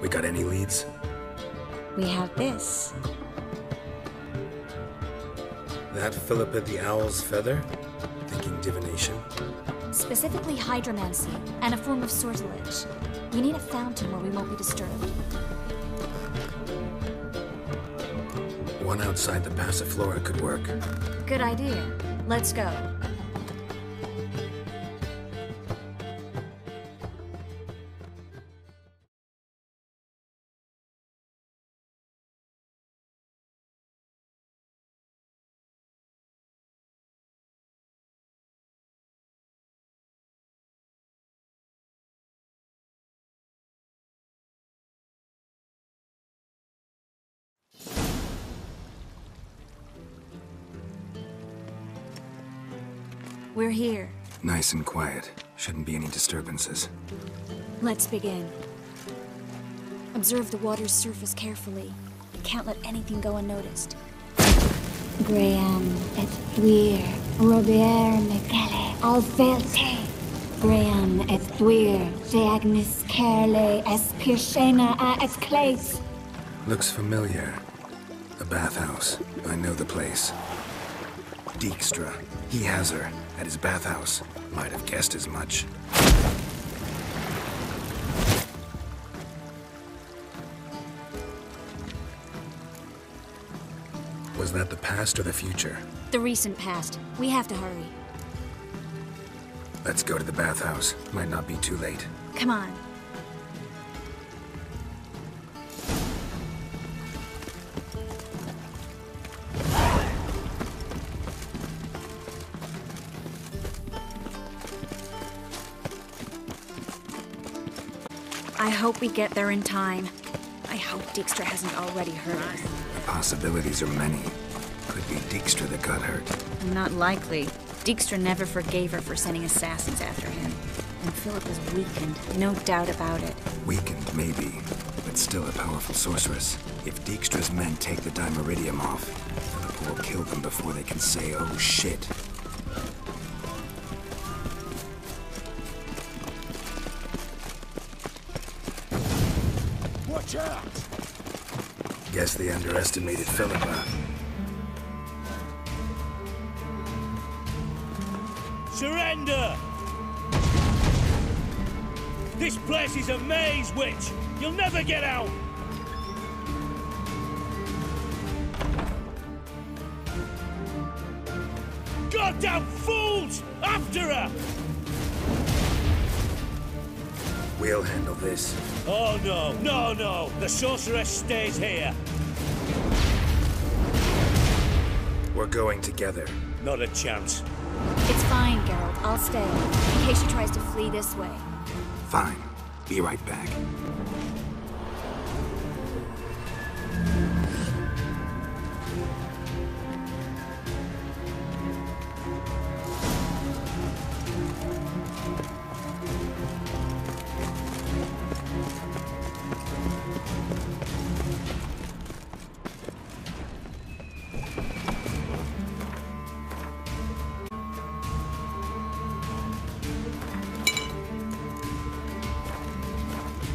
We got any leads? We have this. That Philippa the Owl's feather? Thinking divination? Specifically hydromancy, and a form of sortilege. We need a fountain where we won't be disturbed. One outside the Passiflora could work. Good idea. Let's go. We're here. Nice and quiet. Shouldn't be any disturbances. Let's begin. Observe the water's surface carefully. You can't let anything go unnoticed. Graham et thuir, Robert Mekele, Alvelte. Graham et thuir, Deagnis Kerle, es Pirshena a et Claes. Looks familiar. The bathhouse. I know the place. Dijkstra. He has her. At his bathhouse. Might have guessed as much. Was that the past or the future? The recent past. We have to hurry. Let's go to the bathhouse. Might not be too late. Come on. I hope we get there in time. I hope Dijkstra hasn't already hurt us. The possibilities are many. Could be Dijkstra that got hurt. Not likely. Dijkstra never forgave her for sending assassins after him. And Philip was weakened, no doubt about it. Weakened, maybe, but still a powerful sorceress. If Dijkstra's men take the Dimeridium off, Philip will kill them before they can say, oh shit. Watch out! Guess they underestimated Philippa. Surrender! This place is a maze, witch! You'll never get out! Goddamn fools! After her! We'll handle this. Oh no, no, no! The sorceress stays here! We're going together. Not a chance. It's fine, Geralt. I'll stay. In case she tries to flee this way. Fine. Be right back.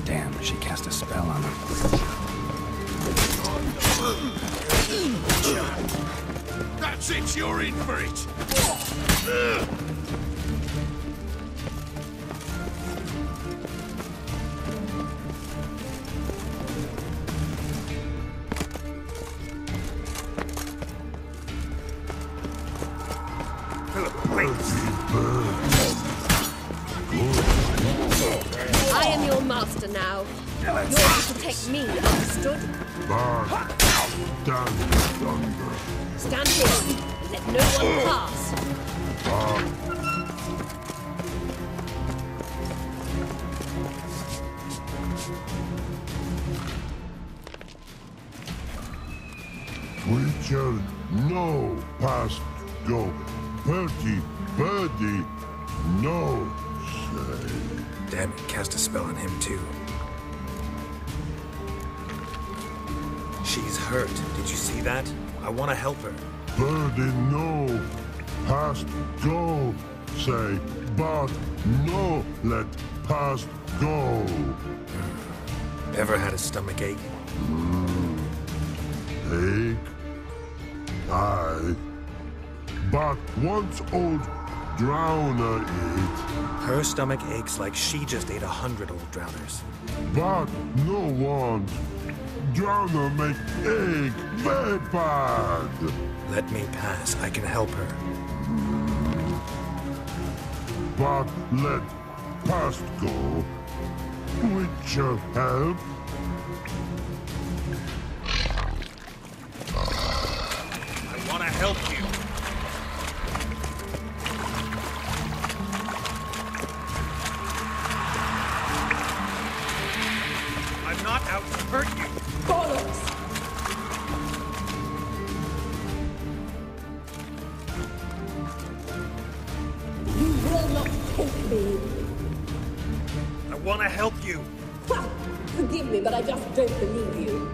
Damn, she cast a spell on him. That's it, you're in for it! I am your master now. You're able to take me, understood? Stand here. Let no one pass. Preacher, no past go. Birdie, birdie, no say. Damn it, cast a spell on him too. She's hurt. Did you see that? I want to help her. Birdie, no past go say, but no let past go. Ever had a stomach ache? Ache? Aye. But once old Drowner ate. Her stomach aches like she just ate 100 old drowners. But no one. Drowner make ache very bad. Let me pass. I can help her. But let past go. Which help. I want to help you. I'm not out to hurt you. Bollocks! You will not take me. I want to help you. Ha! Forgive me, but I just don't believe you.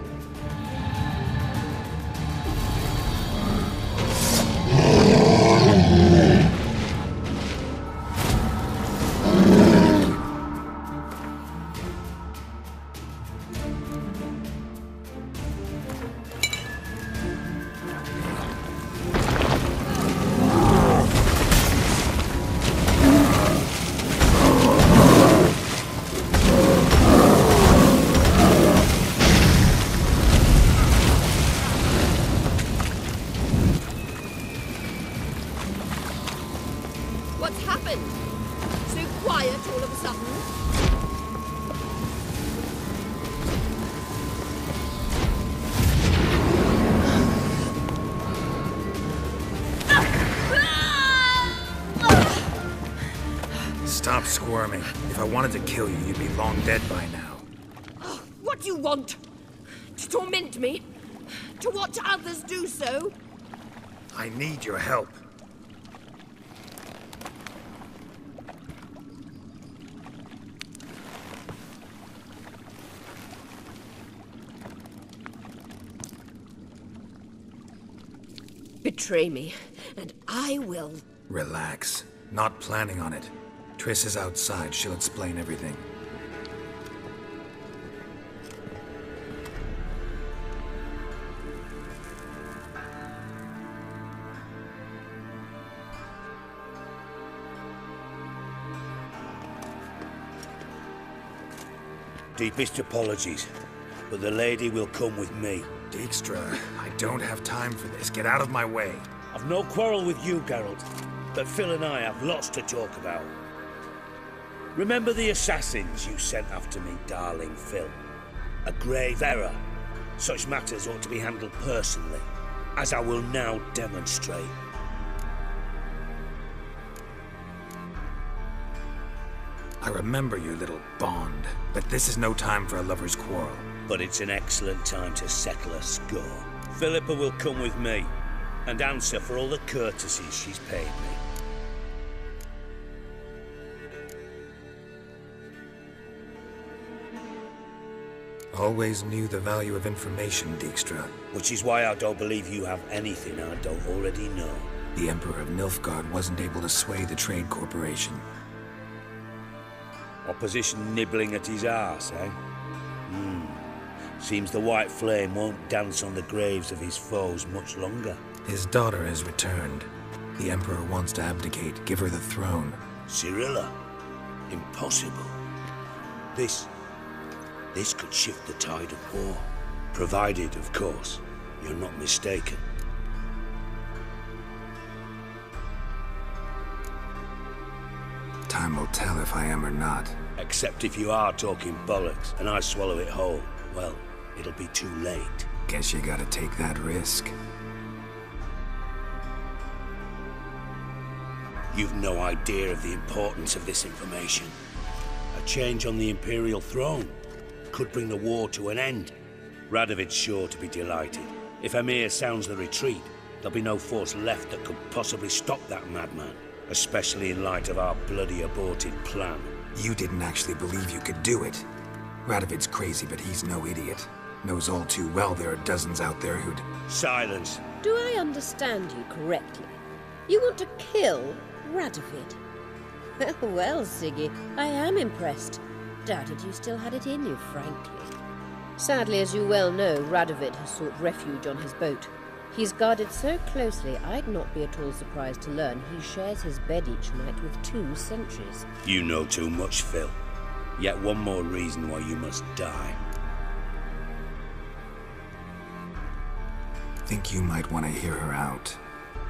What's happened? So quiet all of a sudden? Stop squirming. If I wanted to kill you, you'd be long dead by now. What do you want? To torment me? To watch others do so? I need your help. Betray me, and I will. Relax. Not planning on it. Triss is outside. She'll explain everything. Deepest apologies, but the lady will come with me. Dijkstra, I don't have time for this. Get out of my way. I've no quarrel with you, Geralt, but Phil and I have lots to talk about. Remember the assassins you sent after me, darling Phil? A grave error. Such matters ought to be handled personally, as I will now demonstrate. I remember your little bond, but this is no time for a lover's quarrel. But it's an excellent time to settle a score. Philippa will come with me, and answer for all the courtesies she's paid me. Always knew the value of information, Dijkstra. Which is why I don't believe you have anything I don't already know. The Emperor of Nilfgaard wasn't able to sway the Trade Corporation. Opposition nibbling at his arse, eh? Seems the White Flame won't dance on the graves of his foes much longer. His daughter has returned. The Emperor wants to abdicate, give her the throne. Cyrilla? Impossible. This could shift the tide of war. Provided, of course, you're not mistaken. Time will tell if I am or not. Except if you are talking bollocks, and I swallow it whole. Well, it'll be too late. Guess you gotta take that risk. You've no idea of the importance of this information. A change on the Imperial throne could bring the war to an end. Radovid's sure to be delighted. If Emir sounds the retreat, there'll be no force left that could possibly stop that madman. Especially in light of our bloody aborted plan. You didn't actually believe you could do it. Radovid's crazy, but he's no idiot. Knows all too well there are dozens out there who'd... Silence. Do I understand you correctly? You want to kill Radovid? Well, Siggy, I am impressed. Doubted you still had it in you, frankly. Sadly, as you well know, Radovid has sought refuge on his boat. He's guarded so closely, I'd not be at all surprised to learn he shares his bed each night with 2 sentries. You know too much, Phil. Yet one more reason why you must die. Think you might want to hear her out.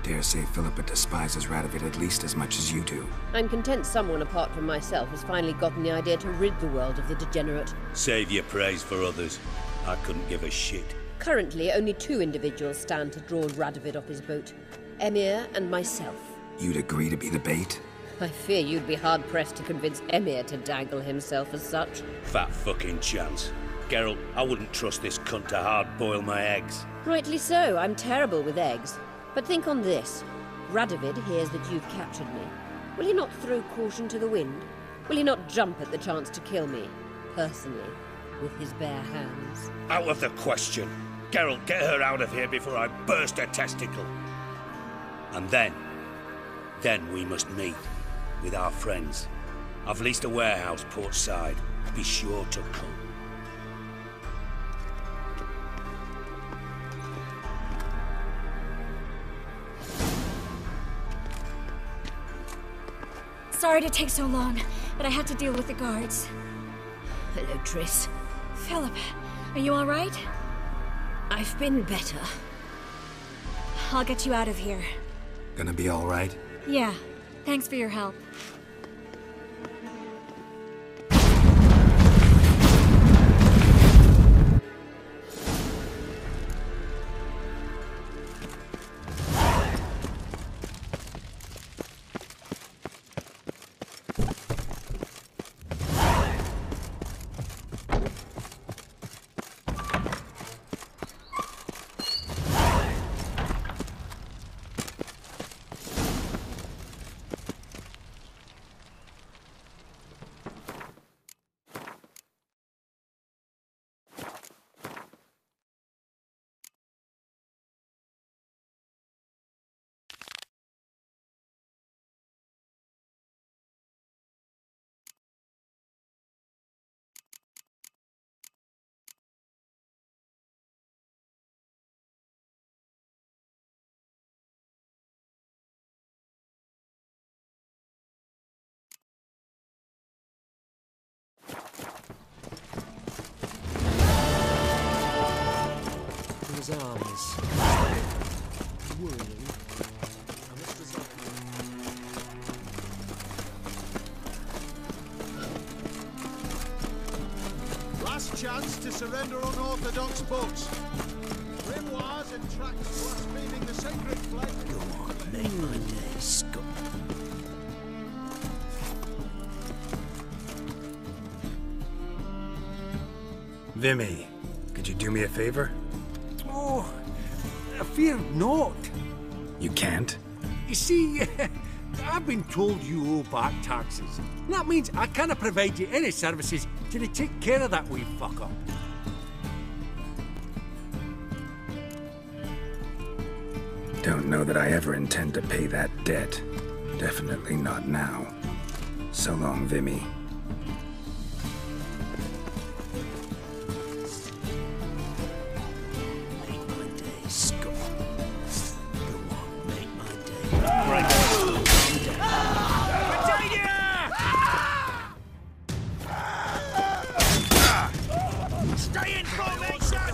Dare say Philippa despises Radovid at least as much as you do. I'm content someone apart from myself has finally gotten the idea to rid the world of the degenerate. Save your praise for others. I couldn't give a shit. Currently, only 2 individuals stand to draw Radovid off his boat. Emir and myself. You'd agree to be the bait? I fear you'd be hard-pressed to convince Emir to dangle himself as such. Fat fucking chance. Geralt, I wouldn't trust this cunt to hard-boil my eggs. Rightly so, I'm terrible with eggs. But think on this. Radovid hears that you've captured me. Will he not throw caution to the wind? Will he not jump at the chance to kill me, personally, with his bare hands? Out of the question. Geralt, get her out of here before I burst her testicle. And then we must meet with our friends. I've leased a warehouse port side. Be sure to come. Sorry to take so long, but I had to deal with the guards. Hello, Triss. Philip, are you all right? I've been better. I'll get you out of here. Gonna be all right? Yeah, thanks for your help. His arms. Worrying. I must resolve. Last chance to surrender unorthodox boats. Grimoires and tracts blaspheming the sacred flag. Go on, make my day, Scott. Vimy, could you do me a favor? Oh, I fear not. You can't? You see, I've been told you owe back taxes. And that means I can't provide you any services till you take care of that wee fuck-up. Don't know that I ever intend to pay that debt. Definitely not now. So long, Vimy. Make my day, Scott. Go on, make my day. Break it. Stay in formation!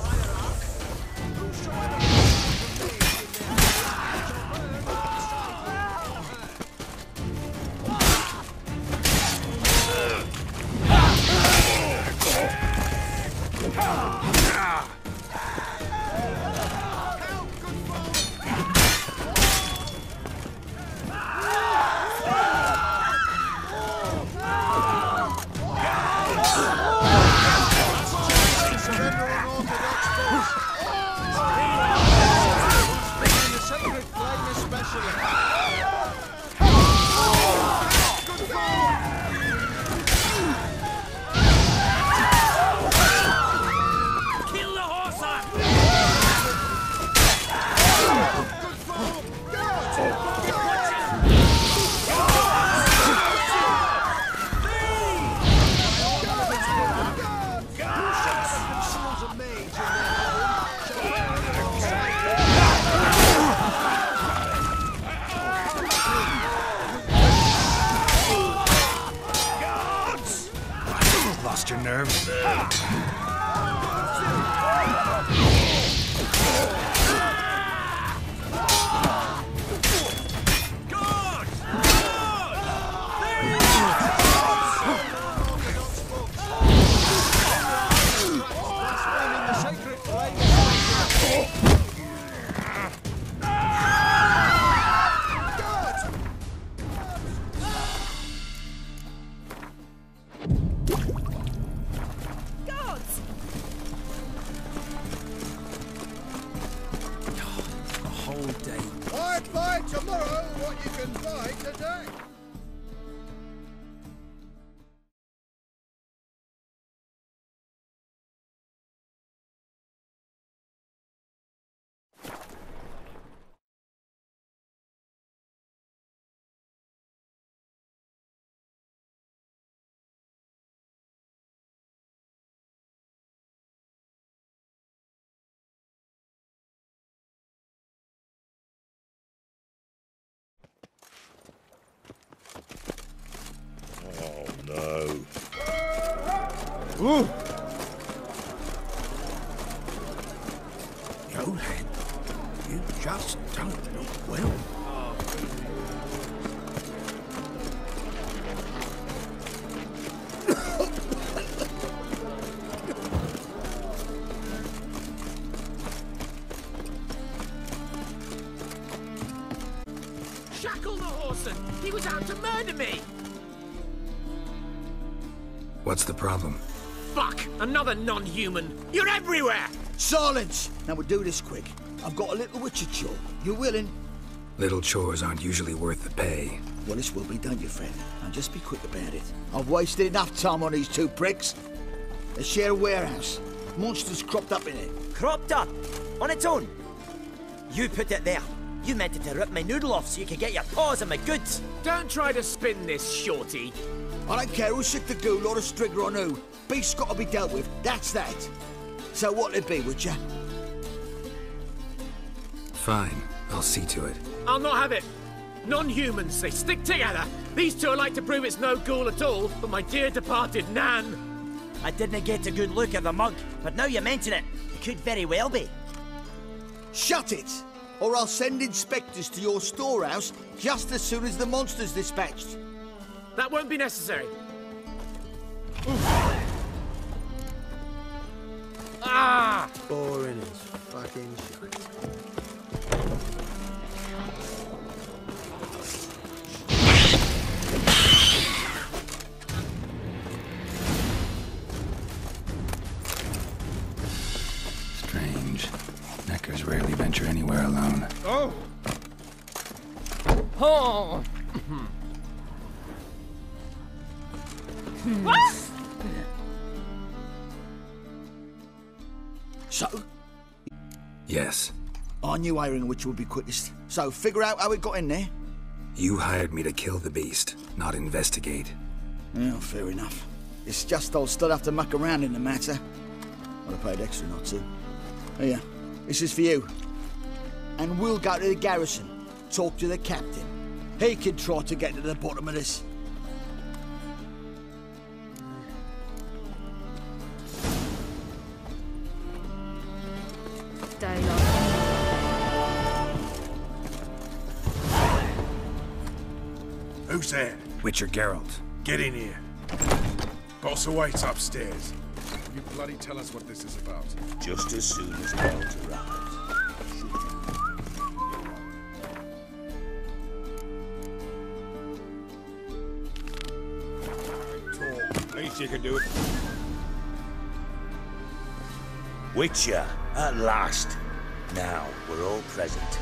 Buy tomorrow what you can buy today. No. Ooh! Yo, lad, you just don't look well. Shackle the horseman! He was out to murder me! What's the problem? Fuck! Another non-human! You're everywhere! Silence! Now we'll do this quick. I've got a little witcher chore. You willing? Little chores aren't usually worth the pay. Well, this will be done, your friend. Now just be quick about it. I've wasted enough time on these two pricks. They share a warehouse. Monsters cropped up in it. Cropped up? On its own? You put it there. You meant it to rip my noodle off so you could get your paws on my goods. Don't try to spin this, shorty. I don't care who's sick the ghoul or the strigger on who. Beast's got to be dealt with. That's that. So what'll it be, would ya? Fine, I'll see to it. I'll not have it. Non-humans, they stick together. These two are like to prove it's no ghoul at all, but my dear departed Nan. I didn't get a good look at the mug, but now you mention it, it could very well be. Shut it! Or I'll send inspectors to your storehouse just as soon as the monster's dispatched. That won't be necessary. Ah! Boring as fucking shit. Strange. Neckers rarely venture anywhere alone. Oh! Oh! So? Yes. I knew hiring which would be quickest. So figure out how it got in there. You hired me to kill the beast, not investigate. Well, fair enough. It's just I'll still have to muck around in the matter. I'd have paid extra not to. Here, this is for you. And we'll go to the garrison, talk to the captain. He can try to get to the bottom of this. Who's there? Witcher Geralt. Get in here. Boss awaits upstairs. You bloody tell us what this is about. Just as soon as Geralt arrives. Talk. Least you can do it. Witcher, at last. Now, we're all present.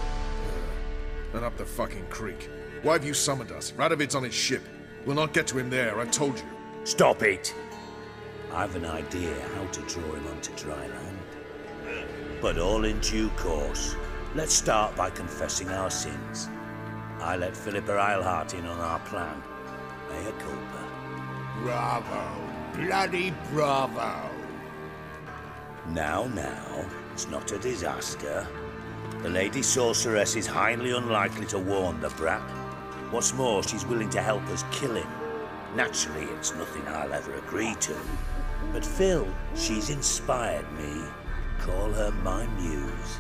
And up the fucking creek. Why have you summoned us? Radovid's on his ship. We'll not get to him there, I told you. Stop it! I've an idea how to draw him onto dry land. But all in due course. Let's start by confessing our sins. I let Philippa Eilhart in on our plan. Mea culpa. Bravo. Bloody bravo. Now, it's not a disaster. The Lady Sorceress is highly unlikely to warn the brat. What's more, she's willing to help us kill him. Naturally, it's nothing I'll ever agree to. But Phil, she's inspired me. Call her my muse.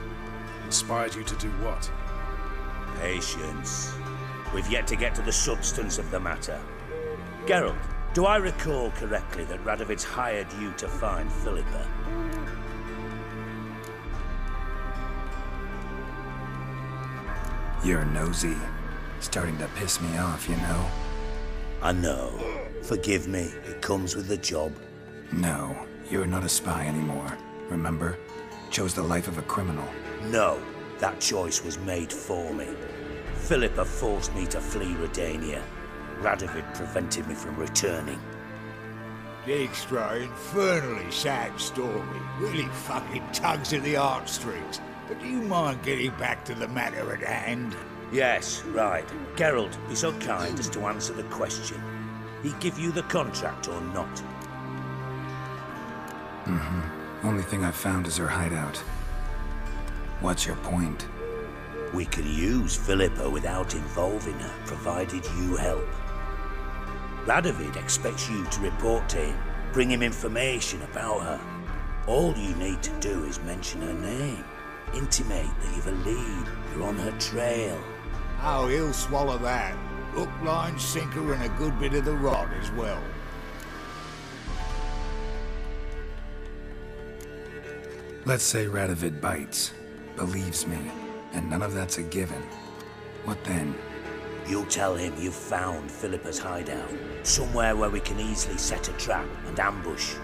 Inspired you to do what? Patience. We've yet to get to the substance of the matter. Geralt, do I recall correctly that Radovid's hired you to find Philippa? You're nosy. Starting to piss me off, you know? I know. Forgive me, it comes with the job. No, you're not a spy anymore. Remember? Chose the life of a criminal. No, that choice was made for me. Philippa forced me to flee Redania. Radovid prevented me from returning. Dijkstra, infernally sad story. Really fucking tugs at the heartstrings. But do you mind getting back to the matter at hand? Yes, right. Geralt, be so kind as to answer the question. He give you the contract or not? Mm-hmm. Only thing I've found is her hideout. What's your point? We can use Philippa without involving her, provided you help. Radovid expects you to report to him, bring him information about her. All you need to do is mention her name. Intimate that you've a lead, you're on her trail. Oh, he'll swallow that. Hook, line, sinker, and a good bit of the rod as well. Let's say Radovid bites, believes me, and none of that's a given. What then? You'll tell him you've found Philippa's hideout, somewhere where we can easily set a trap and ambush.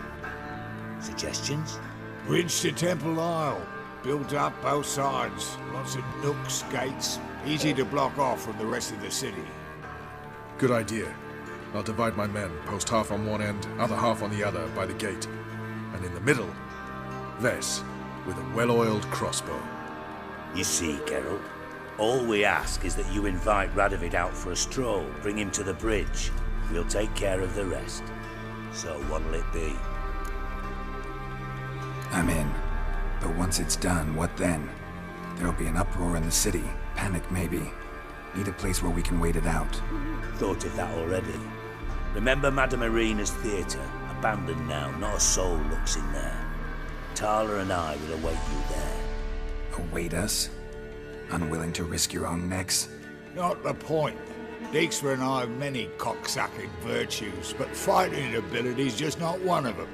Suggestions? Bridge to Temple Isle. Built up both sides. Lots of nooks, gates. Easy to block off from the rest of the city. Good idea. I'll divide my men, post half on one end, other half on the other, by the gate. And in the middle, Ves, with a well-oiled crossbow. You see, Geralt, all we ask is that you invite Radovid out for a stroll, bring him to the bridge. We'll take care of the rest. So what'll it be? I'm in. But once it's done, what then? There'll be an uproar in the city. Panic, maybe. Need a place where we can wait it out. Thought of that already. Remember Madame Irina's theatre? Abandoned now, not a soul looks in there. Tala and I will await you there. Await us? Unwilling to risk your own necks? Not the point. Dijkstra and I have many cocksucking virtues, but fighting ability's just not one of them.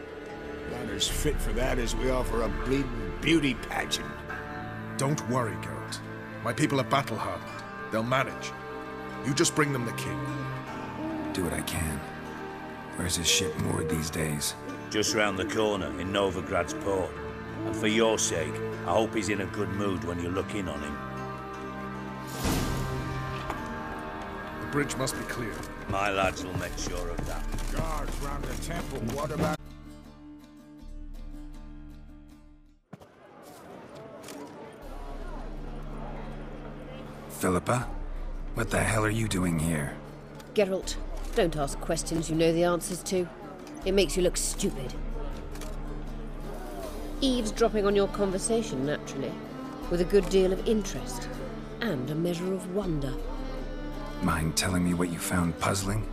Not as fit for that as we are for a bleeding beauty pageant. Don't worry, Geralt. My people are battle-hardened. They'll manage. You just bring them the king. Do what I can. Where's his ship moored these days? Just round the corner, in Novigrad's port. And for your sake, I hope he's in a good mood when you look in on him. The bridge must be clear. My lads will make sure of that. Guards round the temple, what about... Philippa? What the hell are you doing here? Geralt, don't ask questions you know the answers to. It makes you look stupid. Eavesdropping on your conversation, naturally, with a good deal of interest, and a measure of wonder. Mind telling me what you found puzzling?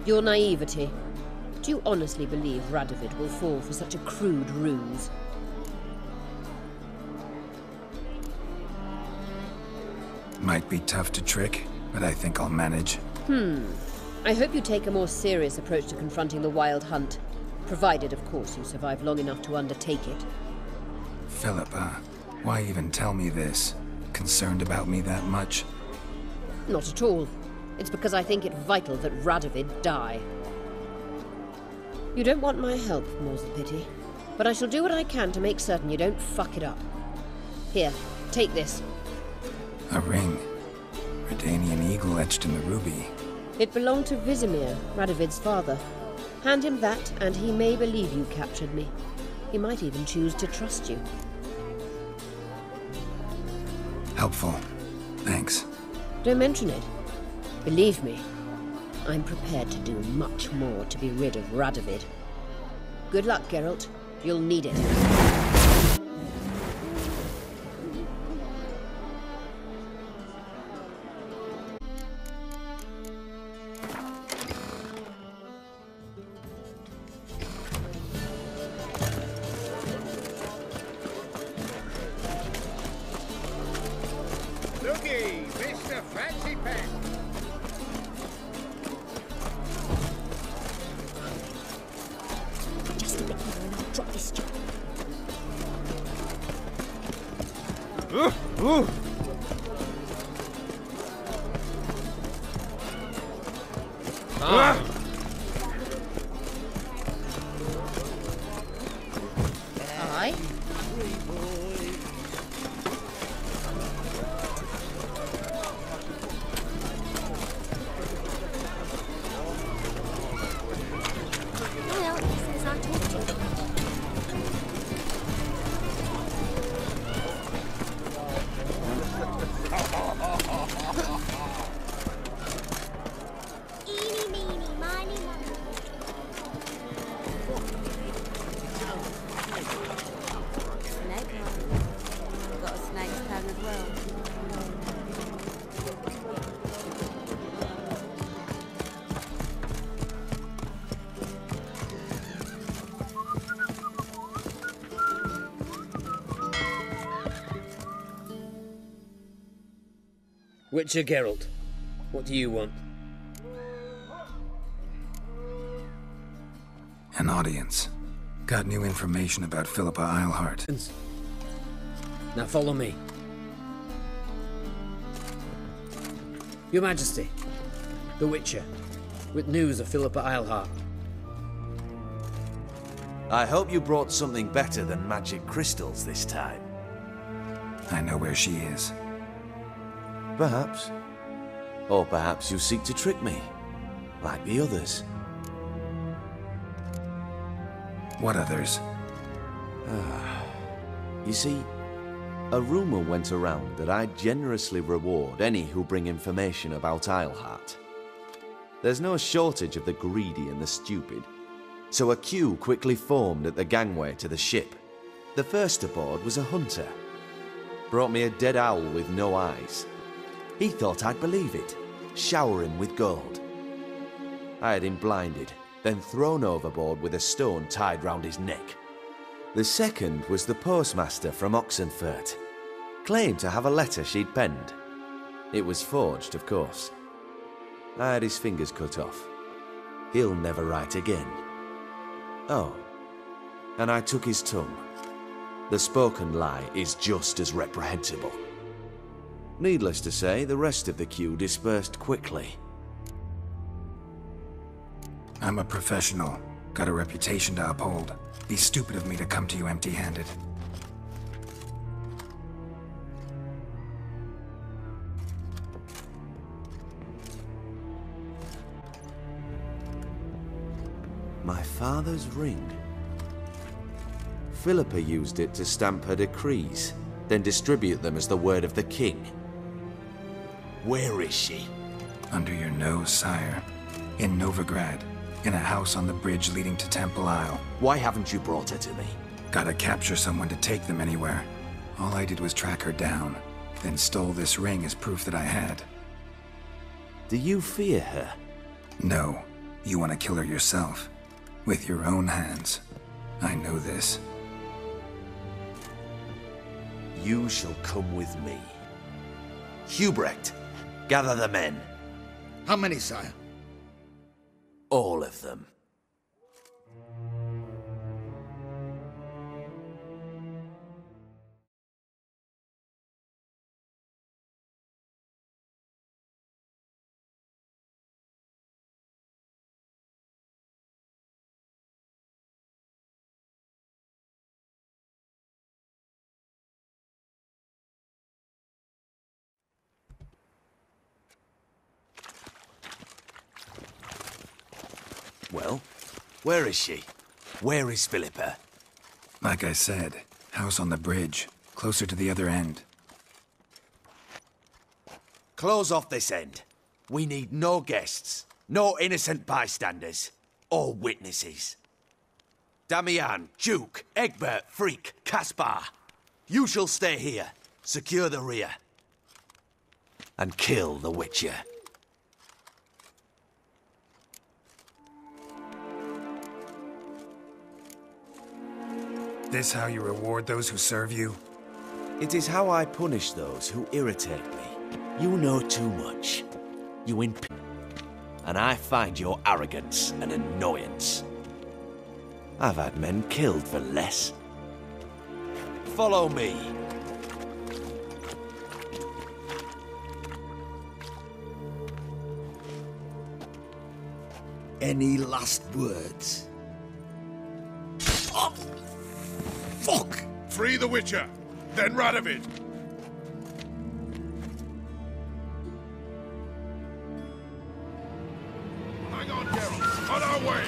Your naivety. Do you honestly believe Radovid will fall for such a crude ruse? Might be tough to trick, but I think I'll manage. I hope you take a more serious approach to confronting the Wild Hunt. Provided, of course, you survive long enough to undertake it. Philippa, why even tell me this? Concerned about me that much? Not at all. It's because I think it vital that Radovid die. You don't want my help, more's the pity. But I shall do what I can to make certain you don't fuck it up. Here, take this. A ring. Redanian eagle etched in the ruby. It belonged to Vizimir, Radovid's father. Hand him that, and he may believe you captured me. He might even choose to trust you. Helpful. Thanks. Don't mention it. Believe me, I'm prepared to do much more to be rid of Radovid. Good luck, Geralt. You'll need it. a fancy pen. Just a bit more and I'll drop this job. Aye. Well, he says I talk too much. Eeny, meeny, miny, moe. Snake line. Got a snake's tongue as well. Witcher Geralt, what do you want? An audience. Got new information about Philippa Eilhart. Now follow me. Your Majesty, the Witcher, with news of Philippa Eilhart. I hope you brought something better than magic crystals this time. I know where she is. Perhaps. Or perhaps you seek to trick me, like the others. What others? You see, a rumor went around that I generously reward any who bring information about Eilhart. There's no shortage of the greedy and the stupid, so a queue quickly formed at the gangway to the ship. The first aboard was a hunter. Brought me a dead owl with no eyes. He thought I'd believe it, shower him with gold. I had him blinded, then thrown overboard with a stone tied round his neck. The second was the postmaster from Oxenfurt. Claimed to have a letter she'd penned. It was forged, of course. I had his fingers cut off. He'll never write again. Oh, and I took his tongue. The spoken lie is just as reprehensible. Needless to say, the rest of the queue dispersed quickly. I'm a professional. Got a reputation to uphold. Be stupid of me to come to you empty-handed. My father's ring. Philippa used it to stamp her decrees, then distribute them as the word of the king. Where is she? Under your nose, sire. In Novigrad. In a house on the bridge leading to Temple Isle. Why haven't you brought her to me? Gotta capture someone to take them anywhere. All I did was track her down, then stole this ring as proof that I had. Do you fear her? No. You want to kill her yourself. With your own hands. I know this. You shall come with me. Hubrecht, gather the men. How many, sire? All of them. Well, where is she? Where is Philippa? Like I said, house on the bridge, closer to the other end. Close off this end. We need no guests, no innocent bystanders, or witnesses. Damian, Duke, Egbert, Freak, Caspar. You shall stay here, secure the rear, and kill the Witcher. This how you reward those who serve you? It is how I punish those who irritate me. You know too much. You and I find your arrogance an annoyance. I've had men killed for less. Follow me. Any last words? Oh, fuck! Free the Witcher, then Radovid. Hang on, Geralt. On our way.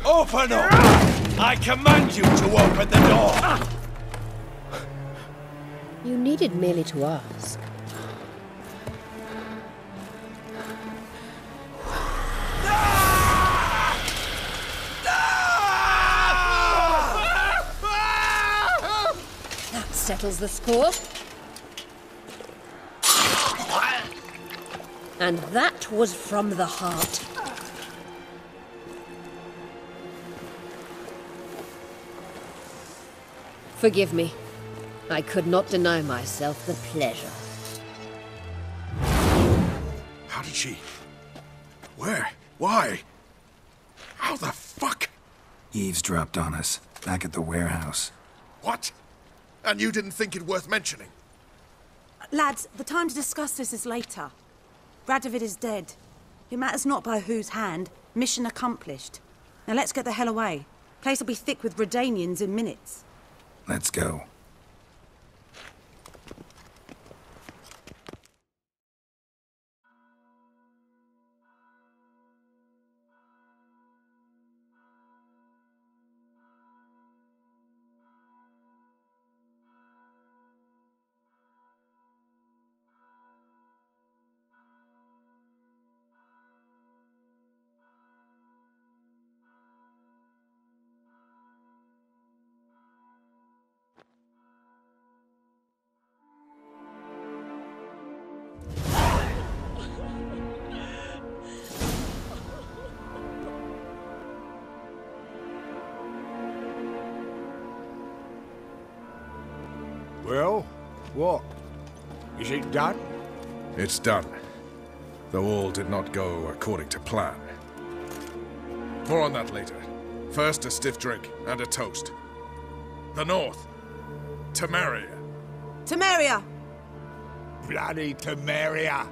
Open up! I command you to open the door! You needed merely to ask. That settles the score. And that was from the heart. Forgive me. I could not deny myself the pleasure. How did she... Where? Why? How the fuck? Eavesdropped on us, back at the warehouse. What? And you didn't think it worth mentioning? Lads, the time to discuss this is later. Radovid is dead. It matters not by whose hand. Mission accomplished. Now let's get the hell away. Place will be thick with Redanians in minutes. Let's go. Well, what? Is it done? It's done. Though all did not go according to plan. More on that later. First, a stiff drink and a toast. The North. Temeria. Temeria! Bloody Temeria!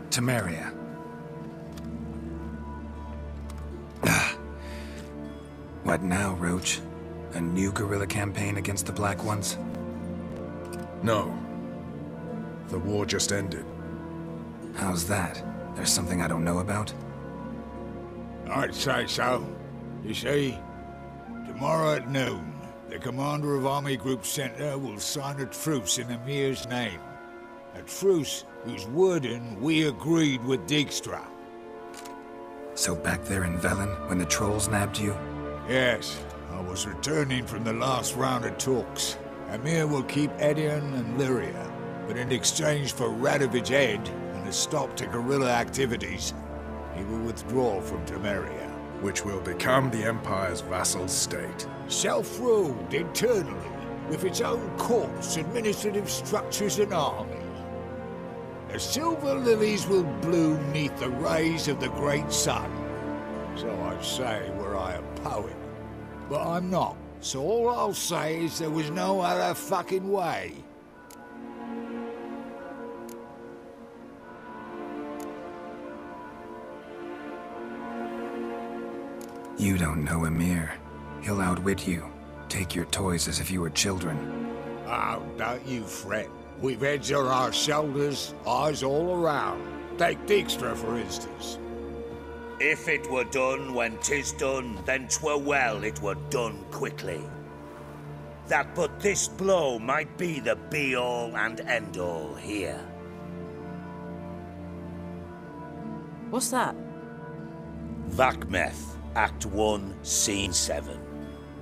Temeria. What now, Roach? A new guerrilla campaign against the Black Ones? No. The war just ended. How's that? There's something I don't know about? I'd say so. You see, tomorrow at noon, the commander of Army Group Center will sign a truce in Emir's name. A truce whose wording we agreed with Dijkstra. So back there in Velen, when the trolls nabbed you? Yes, I was returning from the last round of talks. Emir will keep Edion and Lyria, but in exchange for Radovid's head and a stop to guerrilla activities, he will withdraw from Temeria. Which will become the Empire's vassal state. Self-ruled internally, with its own courts, administrative structures and army. The silver lilies will bloom neath the rays of the great sun. So I say were I a poet. But I'm not, so all I'll say is there was no other fucking way. You don't know Emir. He'll outwit you. Take your toys as if you were children. Oh, don't you fret. We've heads on our shoulders, eyes all around. Take Dijkstra, for instance. If it were done when 'tis done, then 'twere well it were done quickly. That but this blow might be the be-all and end-all here. What's that? Vakmeth, Act 1, Scene 7.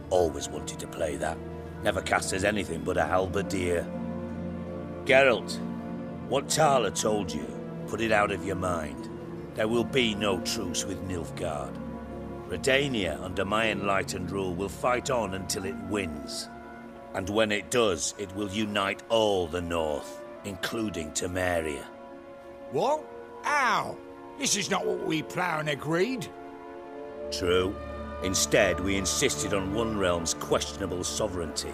Always wanted to play that. Never cast as anything but a halberdier. Geralt, what Tala told you, put it out of your mind. There will be no truce with Nilfgaard. Redania, under my enlightened rule, will fight on until it wins. And when it does, it will unite all the North, including Temeria. What? Ow! This is not what we planned and agreed. True. Instead, we insisted on one realm's questionable sovereignty,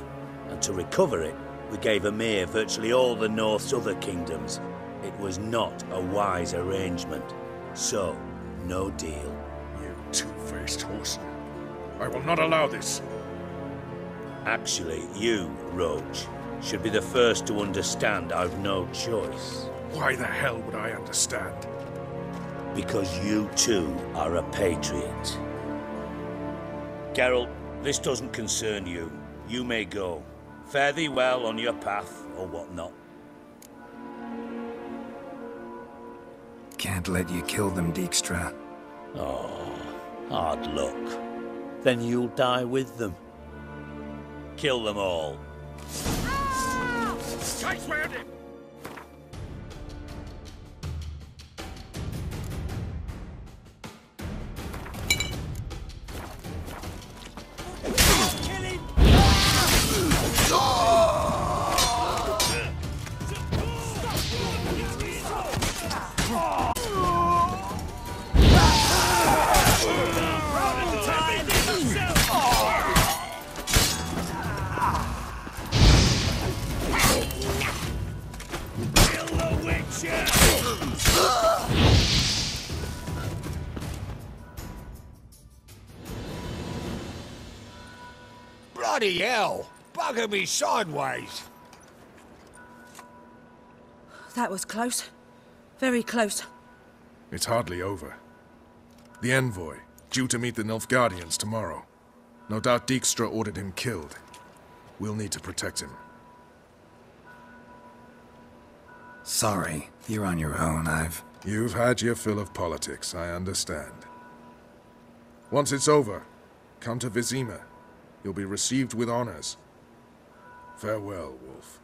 and to recover it, we gave Emir virtually all the North's other kingdoms. It was not a wise arrangement. So, no deal. You two-faced horse. I will not allow this. Actually, you, Roach, should be the first to understand I've no choice. Why the hell would I understand? Because you too are a patriot. Geralt, this doesn't concern you. You may go. Fare thee well on your path, or whatnot. Can't let you kill them, Dijkstra. Oh, hard luck. Then you'll die with them. Kill them all. Chase round him! Bloody hell! Bugger me sideways! That was close. Very close. It's hardly over. The envoy, due to meet the Nilfgaardians tomorrow. No doubt Dijkstra ordered him killed. We'll need to protect him. Sorry, you're on your own. You've had your fill of politics, I understand. Once it's over, come to Vizima. You'll be received with honors. Farewell, Wolf.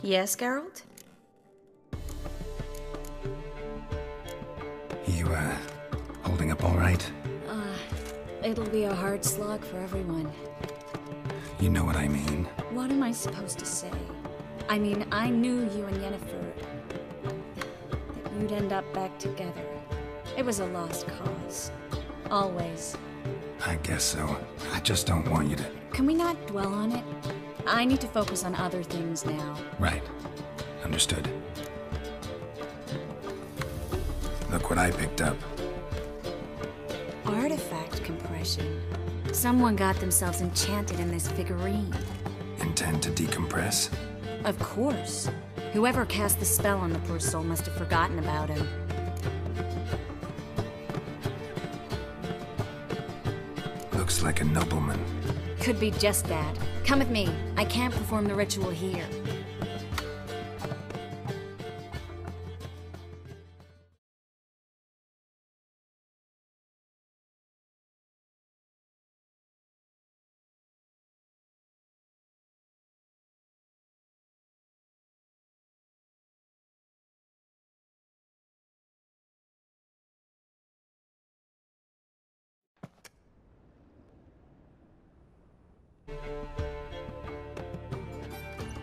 Yes, Geralt? You, holding up all right? It'll be a hard slog for everyone. You know what I mean. What am I supposed to say? I mean, I knew you and Yennefer... that you'd end up back together. It was a lost cause. Always. I guess so. I just don't want you to... Can we not dwell on it? I need to focus on other things now. Right. Understood. Look what I picked up. Artifact compression. Someone got themselves enchanted in this figurine. Intend to decompress? Of course. Whoever cast the spell on the poor soul must have forgotten about him. Looks like a nobleman. Could be just that. Come with me. I can't perform the ritual here.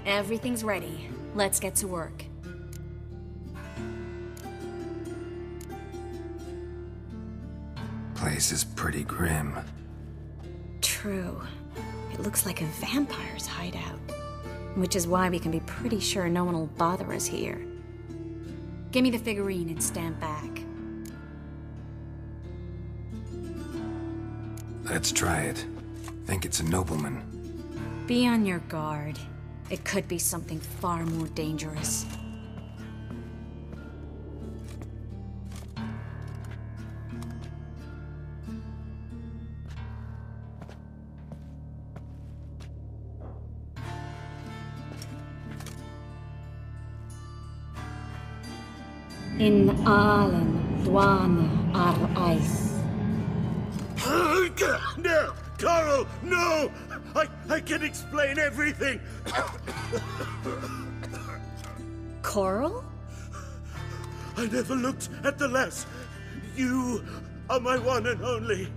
Everything's ready. Let's get to work. Place is pretty grim. True. It looks like a vampire's hideout. Which is why we can be pretty sure no one will bother us here. Give me the figurine and stand back. Let's try it. Think it's a nobleman. Be on your guard. It could be something far more dangerous. In Allen, Dwana, ar Ice. No! Carl, no! I can explain everything! Coral? I never looked at the lass. You are my one and only.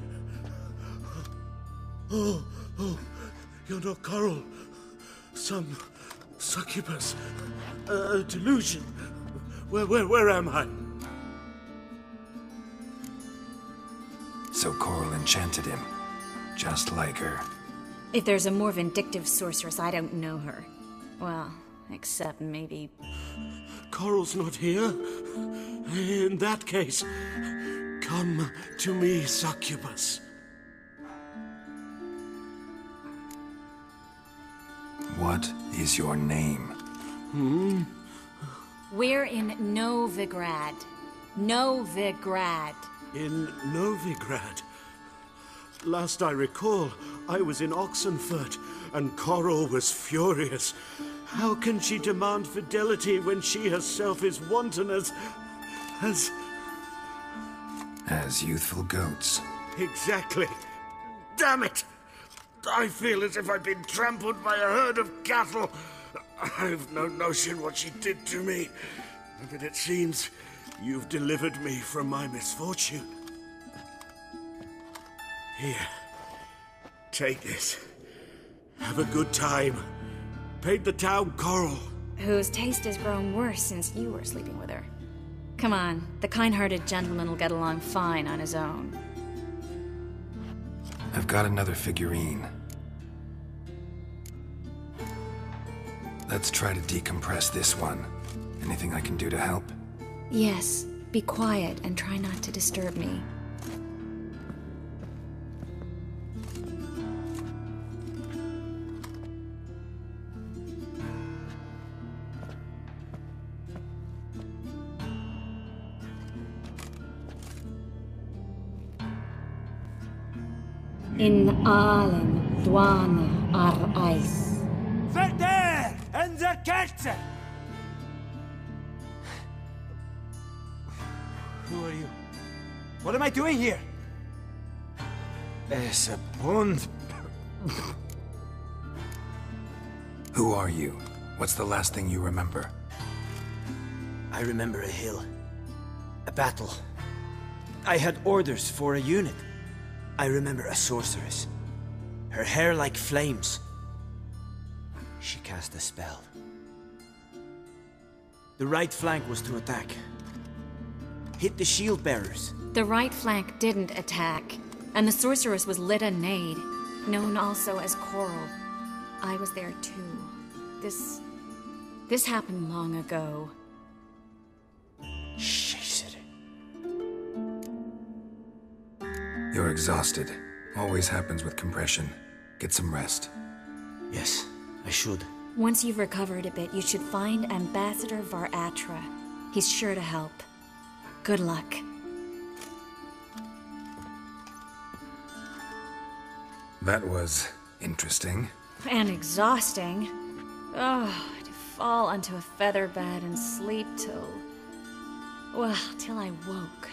Oh, you're not Coral. Some succubus. A delusion. Where am I? So Coral enchanted him. Just like her. If there's a more vindictive sorceress, I don't know her. Well, except maybe... Coral's not here? In that case, come to me, succubus. What is your name? We're in Novigrad. Novigrad. In Novigrad? Last I recall, I was in Oxenfurt, and Coral was furious. How can she demand fidelity when she herself is wanton as youthful goats. Exactly. Damn it! I feel as if I've been trampled by a herd of cattle. I've no notion what she did to me, but it seems you've delivered me from my misfortune. Here, take this. Have a good time. Paint the town Coral. Whose taste has grown worse since you were sleeping with her. Come on, the kind-hearted gentleman will get along fine on his own. I've got another figurine. Let's try to decompress this one. Anything I can do to help? Yes, be quiet and try not to disturb me. In Allen, Dwana, ar Ice. Verder! In the Kerze! Who are you? What am I doing here? Es a bond. Who are you? What's the last thing you remember? I remember a hill. A battle. I had orders for a unit. I remember a sorceress. Her hair like flames. She cast a spell. The right flank was to attack. Hit the shield bearers. The right flank didn't attack, and the sorceress was Lyda Nade, known also as Coral. I was there too. This happened long ago. You're exhausted. Always happens with compression. Get some rest. Yes, I should. Once you've recovered a bit, you should find Ambassador Varatra. He's sure to help. Good luck. That was interesting. And exhausting. Oh, to fall onto a feather bed and sleep till... well, till I woke.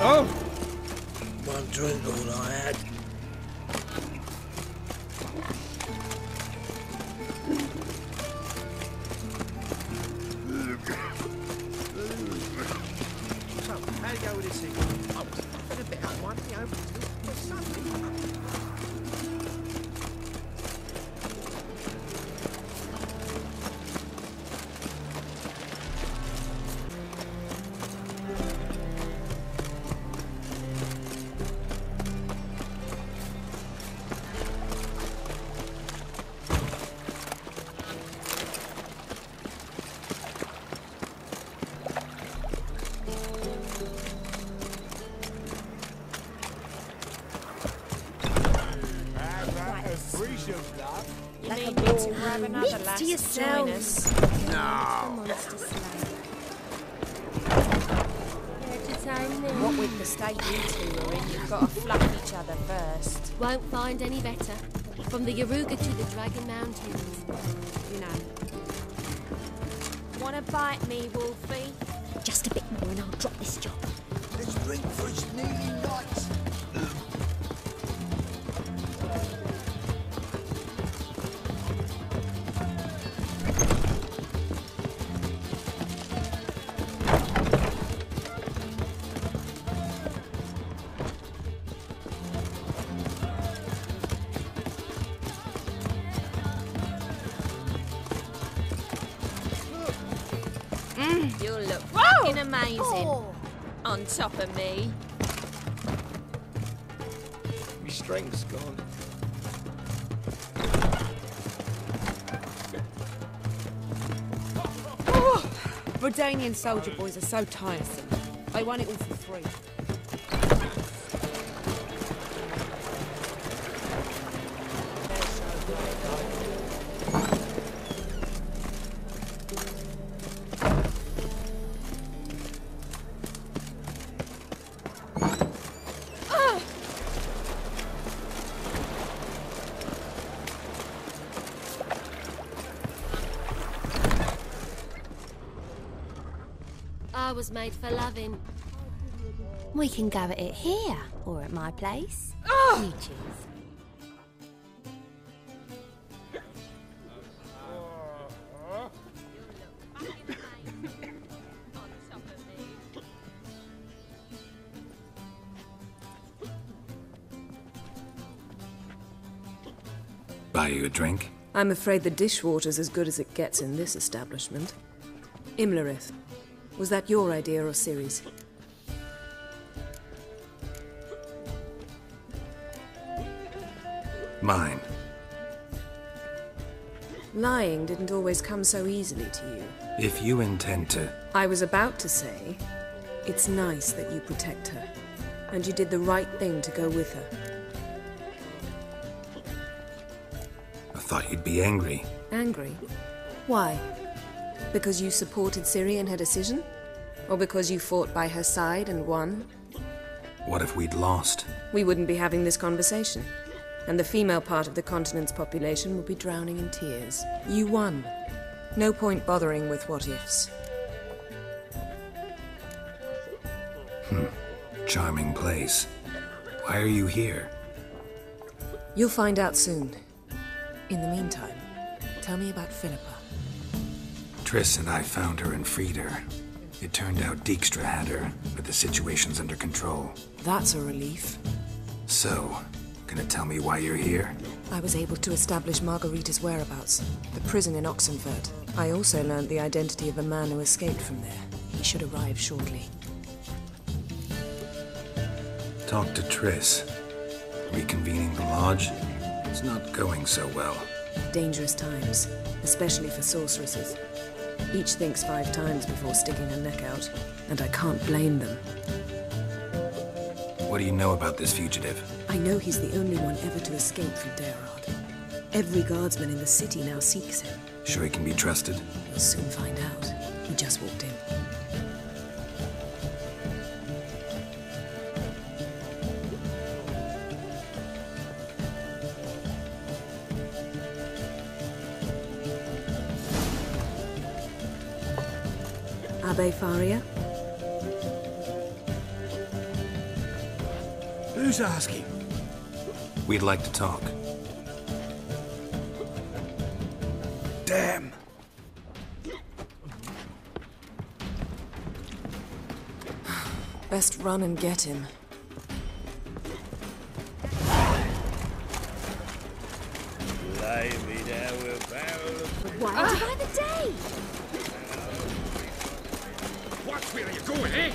Oh! One drink all I had. So, how'd it go with this thing? I was a bit out one, you know, but something. To yourselves. No. What with the state you two are in, you've got to fluff each other first. Won't find any better. From the Yaruga to the Dragon Mountains. You know. Wanna bite me, Wolfie? Just a bit more and I'll drop this job. Let's drink for its nearly lights. You look fucking amazing. On top of me. My strength's gone. Rodanian soldier boys are so tiresome. They want it all for free. I was made for loving. We can go at it here, or at my place. You choose. Buy you a drink? I'm afraid the dishwater's as good as it gets in this establishment. Imlerith, was that your idea or Ciri's? Mine. Lying didn't always come so easily to you. If you intend to... I was about to say, it's nice that you protect her. And you did the right thing to go with her. Thought you'd be angry. Angry? Why? Because you supported Ciri in her decision? Or because you fought by her side and won? What if we'd lost? We wouldn't be having this conversation. And the female part of the continent's population would be drowning in tears. You won. No point bothering with what-ifs. Charming place. Why are you here? You'll find out soon. In the meantime, tell me about Philippa. Triss and I found her and freed her. It turned out Dijkstra had her, but the situation's under control. That's a relief. So, gonna tell me why you're here? I was able to establish Margarita's whereabouts, the prison in Oxenfurt. I also learned the identity of a man who escaped from there. He should arrive shortly. Talk to Triss. Reconvening the lodge? It's not going so well. Dangerous times, especially for sorceresses. Each thinks 5 times before sticking her neck out, and I can't blame them. What do you know about this fugitive? I know he's the only one ever to escape from Daerad. Every guardsman in the city now seeks him. Sure he can be trusted? You'll soon find out. He just walked in. Abbe Faria? Who's asking? We'd like to talk. Damn! Best run and get him. Lay me down with a barrel of... Why by the day? Watch where you're going, eh?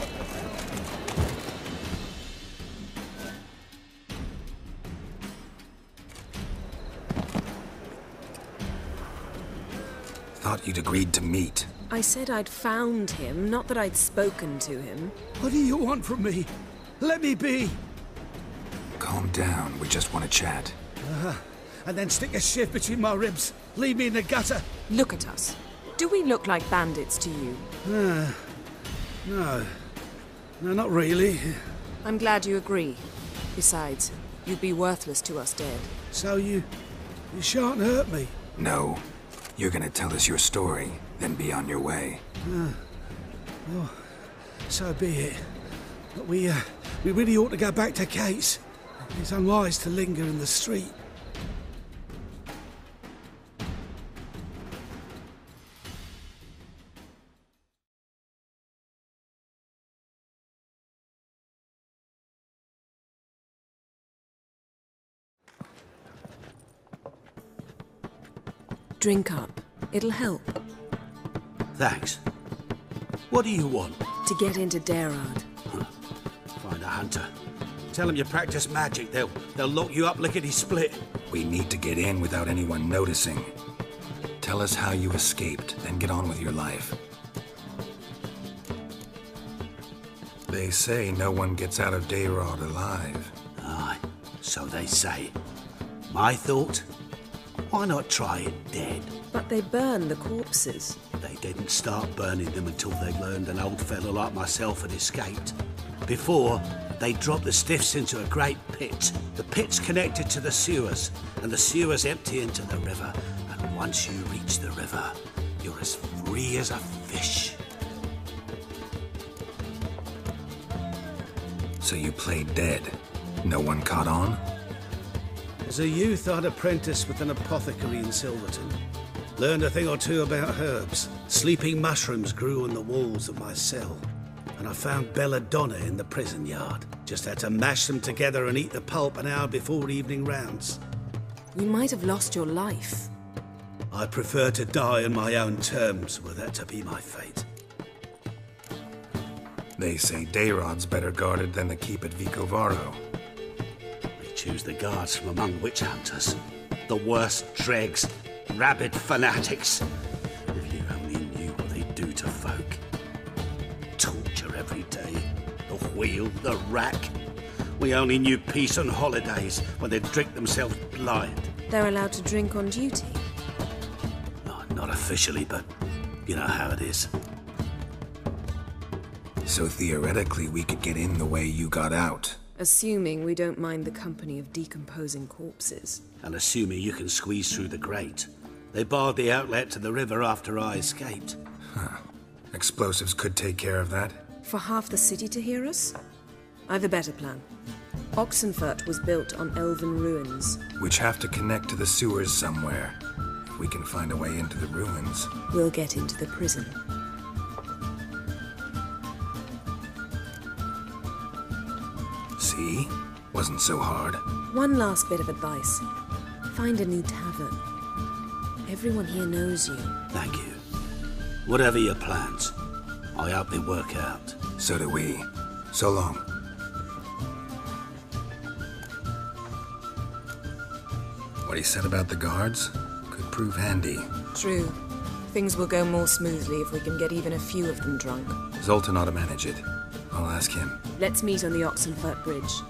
Thought you'd agreed to meet. I said I'd found him, not that I'd spoken to him. What do you want from me? Let me be! Calm down, we just want to chat. And then stick a shiv between my ribs. Leave me in the gutter. Look at us. Do we look like bandits to you? No, not really. I'm glad you agree. Besides, you'd be worthless to us dead. So you shan't hurt me? No. You're gonna tell us your story, then be on your way. Well, so be it. But we really ought to go back to Kate's. It's unwise to linger in the street. Drink up. It'll help. Thanks. What do you want? To get into Daerad. Find a hunter. Tell them you practice magic. They'll lock you up lickety-split. We need to get in without anyone noticing. Tell us how you escaped, then get on with your life. They say no one gets out of Daerad alive. Aye, so they say. My thought? Why not try it dead? But they burn the corpses. They didn't start burning them until they learned an old fellow like myself had escaped. Before, they dropped the stiffs into a great pit. The pit's connected to the sewers, and the sewers empty into the river. And once you reach the river, you're as free as a fish. So you played dead. No one caught on? As a youth, I'd apprenticed with an apothecary in Silverton. Learned a thing or two about herbs. Sleeping mushrooms grew on the walls of my cell. And I found belladonna in the prison yard. Just had to mash them together and eat the pulp an hour before evening rounds. You might have lost your life. I prefer to die on my own terms, were that to be my fate. They say Daerad's better guarded than the keep at Vicovaro. We choose the guards from among witch hunters. The worst dregs, rabid fanatics. If you only knew what they do to folk. Torture every day. The wheel, the rack. We only knew peace on holidays when they'd drink themselves blind. They're allowed to drink on duty? Oh, not officially, but you know how it is. So theoretically, we could get in the way you got out. Assuming we don't mind the company of decomposing corpses. And assuming you can squeeze through the grate. They barred the outlet to the river after I escaped. Huh. Explosives could take care of that. For half the city to hear us? I've a better plan. Oxenfurt was built on elven ruins. Which have to connect to the sewers somewhere. If we can find a way into the ruins. We'll get into the prison. See? Wasn't so hard. One last bit of advice. Find a new tavern. Everyone here knows you. Thank you. Whatever your plans, I hope they work out. So do we. So long. What he said about the guards could prove handy. True. Things will go more smoothly if we can get even a few of them drunk. Zoltan ought to manage it. I'll ask him. Let's meet on the Oxenfurt Bridge.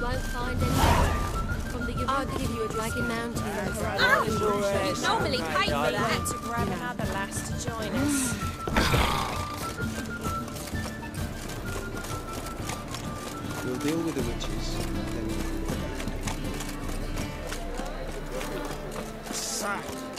Won't find anything. From the I'll give you a dragon mountain. Ouch! Normally pay for that. To grab another lass to join us. We'll deal with the witches. Sacked.